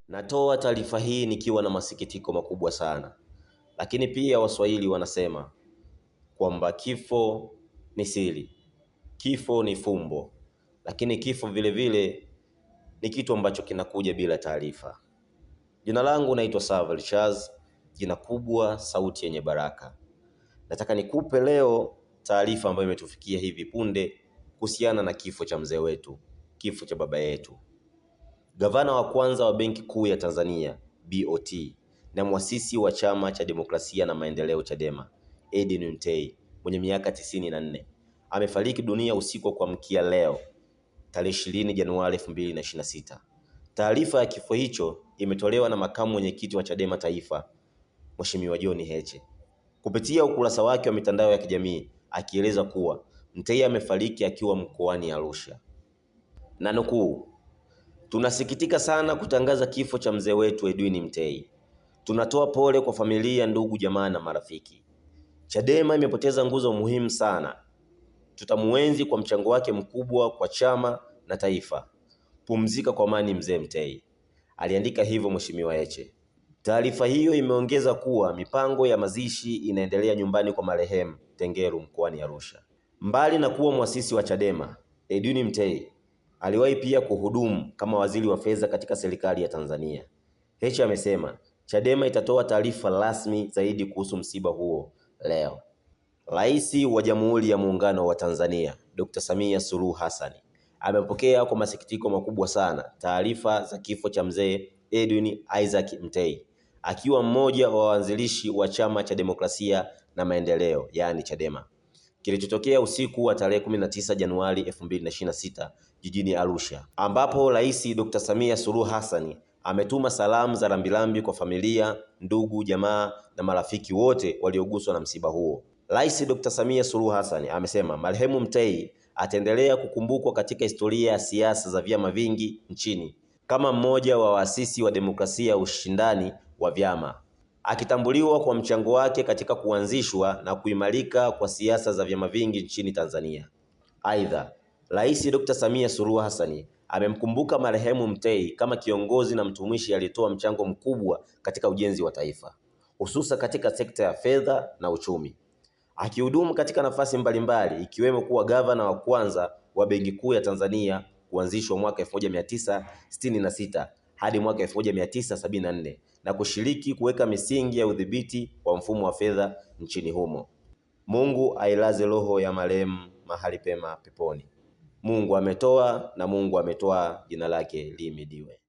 Natoa taarifa hii nikiwa na masikitiko makubwa sana, lakini pia Waswahili wanasema kwamba kifo ni siri, kifo ni fumbo, lakini kifo vile vile ni kitu ambacho kinakuja bila taarifa. Jina langu naitwa Savel Charles, jina kubwa, sauti yenye baraka. Nataka nikupe leo taarifa ambayo imetufikia hivi punde kuhusiana na kifo cha mzee wetu, kifo cha baba yetu. Gavana wa kwanza wa Benki Kuu ya Tanzania BOT na muasisi wa Chama cha Demokrasia na Maendeleo Chadema Edwin Mtei mwenye miaka 94 amefariki dunia usiku wa kuamkia leo tarehe 20 Januari 2026. Taarifa ya kifo hicho imetolewa na makamu mwenyekiti wa Chadema Taifa Mheshimiwa John Heche kupitia ukurasa wake wa mitandao ya kijamii, akieleza kuwa Mtei amefariki akiwa mkoani Arusha. Na nukuu, tunasikitika sana kutangaza kifo cha mzee wetu Edwin Mtei. Tunatoa pole kwa familia, ndugu, jamaa na marafiki. Chadema imepoteza nguzo muhimu sana. Tutamuenzi kwa mchango wake mkubwa kwa chama na taifa. Pumzika kwa amani mzee Mtei, aliandika hivyo Mheshimiwa Heche. Taarifa hiyo imeongeza kuwa mipango ya mazishi inaendelea nyumbani kwa marehemu Tengeru mkoani Arusha. Mbali na kuwa muasisi wa Chadema, Edwin Mtei aliwahi pia kuhudumu kama waziri wa fedha katika serikali ya Tanzania. Heche amesema Chadema itatoa taarifa rasmi zaidi kuhusu msiba huo leo. Rais wa Jamhuri ya Muungano wa Tanzania Dr. Samia Suluhu Hassan amepokea kwa masikitiko makubwa sana taarifa za kifo cha mzee Edwin Isaac Mtei, akiwa mmoja wa waanzilishi wa Chama cha Demokrasia na Maendeleo yaani Chadema, kilichotokea usiku wa tarehe 19 Januari 2026 jijini Arusha, ambapo Rais Dr. Samia Suluhu Hassan ametuma salamu za rambirambi kwa familia, ndugu, jamaa na marafiki wote walioguswa na msiba huo. Rais Dr. Samia Suluhu Hassan amesema marehemu Mtei ataendelea kukumbukwa katika historia ya siasa za vyama vingi nchini kama mmoja wa waasisi wa demokrasia ya ushindani wa vyama, akitambuliwa kwa mchango wake katika kuanzishwa na kuimarika kwa siasa za vyama vingi nchini Tanzania. Aidha, Rais Dr. Samia Suluhu Hassan amemkumbuka marehemu Mtei kama kiongozi na mtumishi aliyetoa mchango mkubwa katika ujenzi wa taifa, hususa katika sekta ya fedha na uchumi, akihudumu katika nafasi mbalimbali ikiwemo kuwa gavana wa kwanza wa Benki Kuu ya Tanzania kuanzishwa mwaka 1966 hadi mwaka 1974 na kushiriki kuweka misingi ya udhibiti wa mfumo wa fedha nchini humo. Mungu ailaze roho ya marehemu mahali pema peponi. Mungu ametoa na Mungu ametoa, jina lake lihimidiwe.